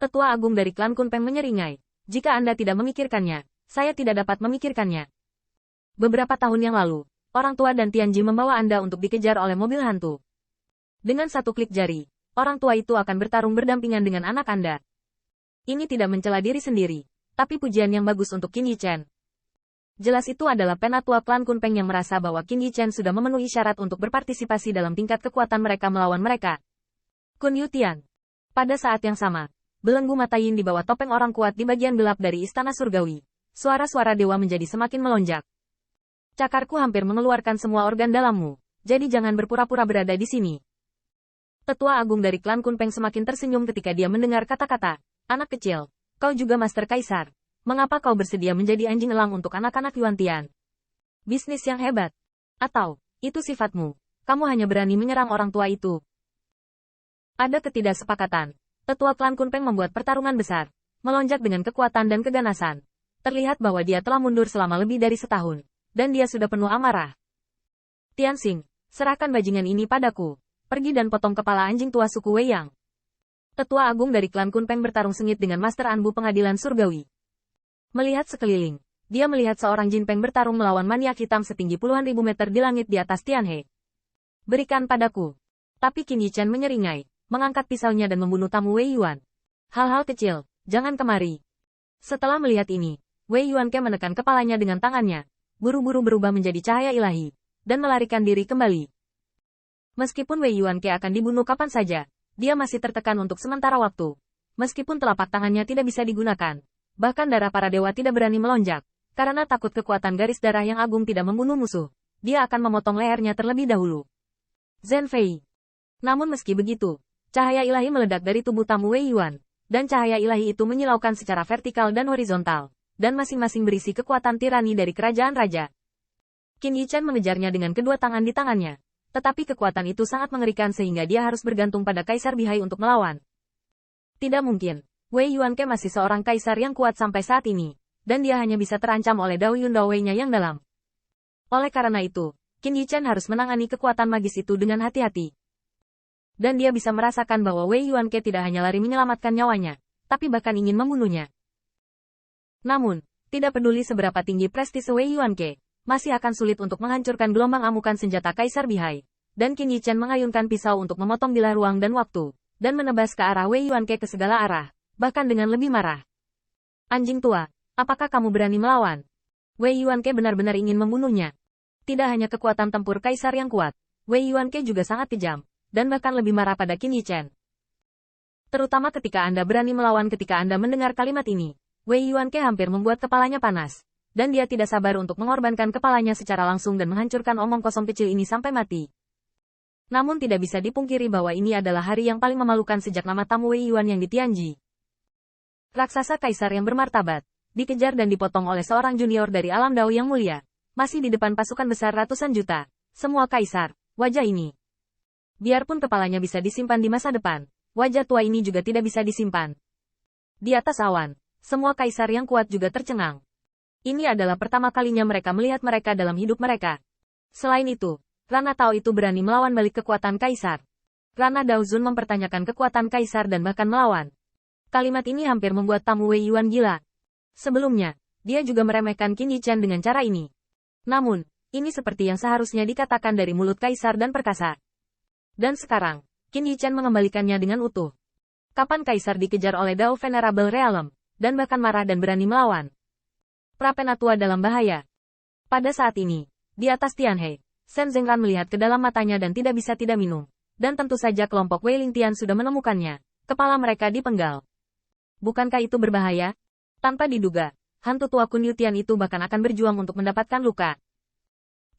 Tetua Agung dari klan Kunpeng menyeringai. Jika Anda tidak memikirkannya, saya tidak dapat memikirkannya. Beberapa tahun yang lalu, orang tua dan Tianji membawa Anda untuk dikejar oleh mobil hantu. Dengan satu klik jari, orang tua itu akan bertarung berdampingan dengan anak Anda. Ini tidak mencela diri sendiri, tapi pujian yang bagus untuk Qin Yichen. Jelas itu adalah penatua klan Kunpeng yang merasa bahwa Qin Yichen sudah memenuhi syarat untuk berpartisipasi dalam tingkat kekuatan mereka melawan mereka. Kun Yutian. Pada saat yang sama, belenggu mata Yin di bawah topeng orang kuat di bagian gelap dari istana surgawi. Suara-suara dewa menjadi semakin melonjak. Cakarku hampir mengeluarkan semua organ dalammu, jadi jangan berpura-pura berada di sini. Tetua Agung dari klan Kunpeng semakin tersenyum ketika dia mendengar kata-kata, anak kecil, kau juga Master Kaisar. Mengapa kau bersedia menjadi anjing elang untuk anak-anak Yuan Tian? Bisnis yang hebat. Atau, itu sifatmu, kamu hanya berani menyerang orang tua itu. Ada ketidaksepakatan. Tetua klan Kunpeng membuat pertarungan besar, melonjak dengan kekuatan dan keganasan. Terlihat bahwa dia telah mundur selama lebih dari setahun, dan dia sudah penuh amarah. Tianxing, serahkan bajingan ini padaku. Pergi dan potong kepala anjing tua suku Wei Yang. Tetua Agung dari klan Kunpeng bertarung sengit dengan Master Anbu Pengadilan Surgawi. Melihat sekeliling, dia melihat seorang Jinpeng bertarung melawan maniak hitam setinggi puluhan ribu meter di langit di atas Tianhe. Berikan padaku. Tapi Qin Yichen menyeringai, mengangkat pisaunya dan membunuh tamu Wei Yuan. Hal-hal kecil, jangan kemari. Setelah melihat ini, Wei Yuanke menekan kepalanya dengan tangannya, buru-buru berubah menjadi cahaya ilahi, dan melarikan diri kembali. Meskipun Wei Yuanke akan dibunuh kapan saja, dia masih tertekan untuk sementara waktu. Meskipun telapak tangannya tidak bisa digunakan, bahkan darah para dewa tidak berani melonjak, karena takut kekuatan garis darah yang agung tidak membunuh musuh, dia akan memotong lehernya terlebih dahulu. Zhen Fei. Namun meski begitu, cahaya ilahi meledak dari tubuh tamu Wei Yuan, dan cahaya ilahi itu menyilaukan secara vertikal dan horizontal, dan masing-masing berisi kekuatan tirani dari kerajaan raja. Qin Yichen mengejarnya dengan kedua tangan di tangannya, tetapi kekuatan itu sangat mengerikan sehingga dia harus bergantung pada Kaisar Bihai untuk melawan. Tidak mungkin, Wei Yuanke masih seorang kaisar yang kuat sampai saat ini, dan dia hanya bisa terancam oleh Dao Yun Dao Wei-nya yang dalam. Oleh karena itu, Qin Yichen harus menangani kekuatan magis itu dengan hati-hati. Dan dia bisa merasakan bahwa Wei Yuanke tidak hanya lari menyelamatkan nyawanya, tapi bahkan ingin membunuhnya. Namun, tidak peduli seberapa tinggi prestise Wei Yuanke, masih akan sulit untuk menghancurkan gelombang amukan senjata Kaisar Bihai. Dan Qin Yichen mengayunkan pisau untuk memotong bilah ruang dan waktu, dan menebas ke arah Wei Yuanke ke segala arah, bahkan dengan lebih marah. Anjing tua, apakah kamu berani melawan? Wei Yuanke benar-benar ingin membunuhnya. Tidak hanya kekuatan tempur Kaisar yang kuat, Wei Yuanke juga sangat kejam, dan bahkan lebih marah pada Qin Yichen. Terutama ketika Anda berani melawan. Ketika Anda mendengar kalimat ini, Wei Yuanke hampir membuat kepalanya panas, dan dia tidak sabar untuk mengorbankan kepalanya secara langsung dan menghancurkan omong kosong kecil ini sampai mati. Namun tidak bisa dipungkiri bahwa ini adalah hari yang paling memalukan sejak nama tamu Wei Yuan yang di Tianji. Raksasa Kaisar yang bermartabat, dikejar dan dipotong oleh seorang junior dari alam Dao yang mulia, masih di depan pasukan besar ratusan juta, semua kaisar, wajah ini. Biarpun kepalanya bisa disimpan di masa depan, wajah tua ini juga tidak bisa disimpan. Di atas awan, semua kaisar yang kuat juga tercengang. Ini adalah pertama kalinya mereka melihat mereka dalam hidup mereka. Selain itu, Rana Tao itu berani melawan balik kekuatan kaisar. Rana Dao Zun mempertanyakan kekuatan kaisar dan bahkan melawan. Kalimat ini hampir membuat tamu Wei Yuan gila. Sebelumnya, dia juga meremehkan Qin Yichen dengan cara ini. Namun, ini seperti yang seharusnya dikatakan dari mulut kaisar dan perkasa. Dan sekarang, Qin Yichen mengembalikannya dengan utuh. Kapan kaisar dikejar oleh Dao Venerable Realm, dan bahkan marah dan berani melawan? Prapenatua dalam bahaya. Pada saat ini, di atas Tianhe, Shen Zengran melihat ke dalam matanya dan tidak bisa tidak minum. Dan tentu saja kelompok Wei Lingtian sudah menemukannya. Kepala mereka dipenggal. Bukankah itu berbahaya? Tanpa diduga, hantu tua Kun Yutian itu bahkan akan berjuang untuk mendapatkan luka.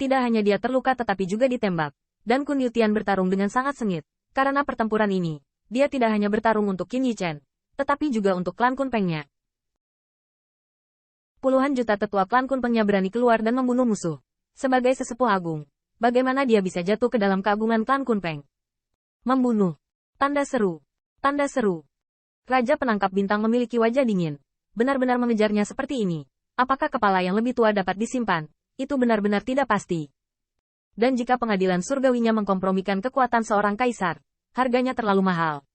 Tidak hanya dia terluka tetapi juga ditembak. Dan Kun Yutian bertarung dengan sangat sengit. Karena pertempuran ini, dia tidak hanya bertarung untuk Qin Yichen, tetapi juga untuk klan Kunpengnya. Puluhan juta tetua klan Kunpengnya berani keluar dan membunuh musuh. Sebagai sesepuh agung, bagaimana dia bisa jatuh ke dalam keagungan klan Kunpeng? Membunuh. Tanda seru. Tanda seru. Raja penangkap bintang memiliki wajah dingin. Benar-benar mengejarnya seperti ini. Apakah kepala yang lebih tua dapat disimpan? Itu benar-benar tidak pasti. Dan jika pengadilan surgawinya mengkompromikan kekuatan seorang kaisar, harganya terlalu mahal.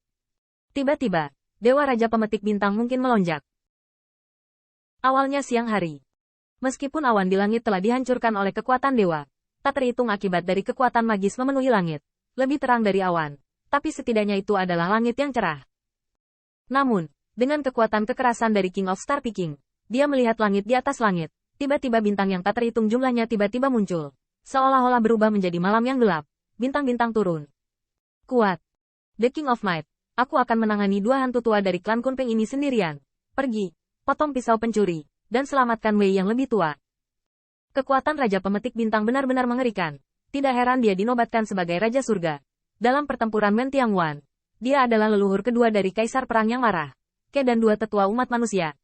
Tiba-tiba, Dewa Raja Pemetik Bintang mungkin melonjak. Awalnya siang hari. Meskipun awan di langit telah dihancurkan oleh kekuatan dewa, tak terhitung akibat dari kekuatan magis memenuhi langit, lebih terang dari awan, tapi setidaknya itu adalah langit yang cerah. Namun, dengan kekuatan kekerasan dari King of Star Picking, dia melihat langit di atas langit, tiba-tiba bintang yang tak terhitung jumlahnya tiba-tiba muncul, seolah-olah berubah menjadi malam yang gelap, bintang-bintang turun. Kuat. The King of Might. Aku akan menangani dua hantu tua dari klan Kunpeng ini sendirian. Pergi, potong pisau pencuri, dan selamatkan Wei yang lebih tua. Kekuatan Raja Pemetik Bintang benar-benar mengerikan. Tidak heran dia dinobatkan sebagai Raja Surga. Dalam pertempuran Wen Tiangwan, dia adalah leluhur kedua dari Kaisar Perang yang marah, Ke dan dua tetua umat manusia.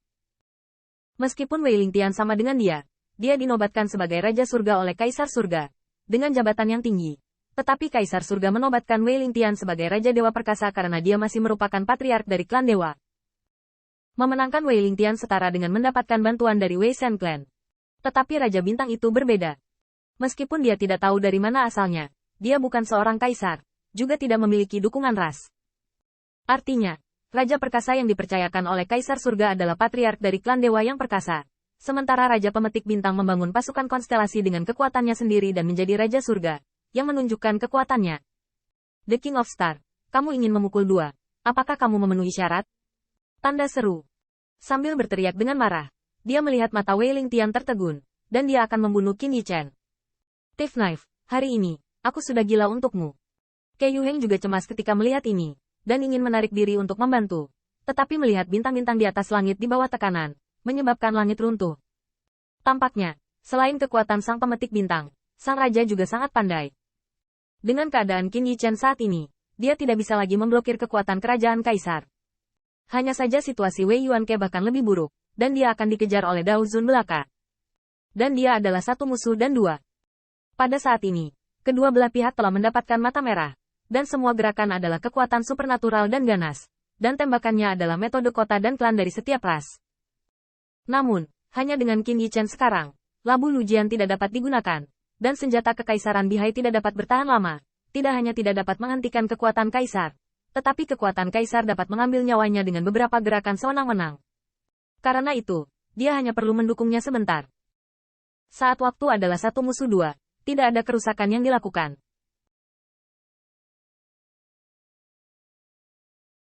Meskipun Wei Lingtian sama dengan dia dinobatkan sebagai Raja Surga oleh Kaisar Surga, dengan jabatan yang tinggi. Tetapi Kaisar Surga menobatkan Wei Lingtian sebagai Raja Dewa Perkasa karena dia masih merupakan patriark dari klan dewa. Memenangkan Wei Lingtian setara dengan mendapatkan bantuan dari Wei Shen Clan. Tetapi Raja Bintang itu berbeda. Meskipun dia tidak tahu dari mana asalnya, dia bukan seorang kaisar, juga tidak memiliki dukungan ras. Artinya, Raja Perkasa yang dipercayakan oleh Kaisar Surga adalah patriark dari klan dewa yang perkasa. Sementara Raja Pemetik Bintang membangun pasukan konstelasi dengan kekuatannya sendiri dan menjadi Raja Surga, yang menunjukkan kekuatannya. The King of Star, kamu ingin memukul dua. Apakah kamu memenuhi syarat? Tanda seru. Sambil berteriak dengan marah, dia melihat mata Wei Lingtian tertegun, dan dia akan membunuh Qin Yichen. Thief Knife, hari ini, aku sudah gila untukmu. Ke Yuheng juga cemas ketika melihat ini, dan ingin menarik diri untuk membantu. Tetapi melihat bintang-bintang di atas langit di bawah tekanan, menyebabkan langit runtuh. Tampaknya, selain kekuatan sang pemetik bintang, sang raja juga sangat pandai. Dengan keadaan Qin Yichen saat ini, dia tidak bisa lagi memblokir kekuatan kerajaan kaisar. Hanya saja situasi Wei Yuanke bahkan lebih buruk, dan dia akan dikejar oleh Dao Zun belaka. Dan dia adalah satu musuh dan dua. Pada saat ini, kedua belah pihak telah mendapatkan mata merah, dan semua gerakan adalah kekuatan supernatural dan ganas, dan tembakannya adalah metode kota dan klan dari setiap ras. Namun, hanya dengan Qin Yichen sekarang, Labu Lujian tidak dapat digunakan. Dan senjata kekaisaran Bihai tidak dapat bertahan lama, tidak hanya tidak dapat menghentikan kekuatan kaisar, tetapi kekuatan kaisar dapat mengambil nyawanya dengan beberapa gerakan sewenang-wenang. Karena itu, dia hanya perlu mendukungnya sebentar. Saat waktu adalah satu musuh dua, tidak ada kerusakan yang dilakukan.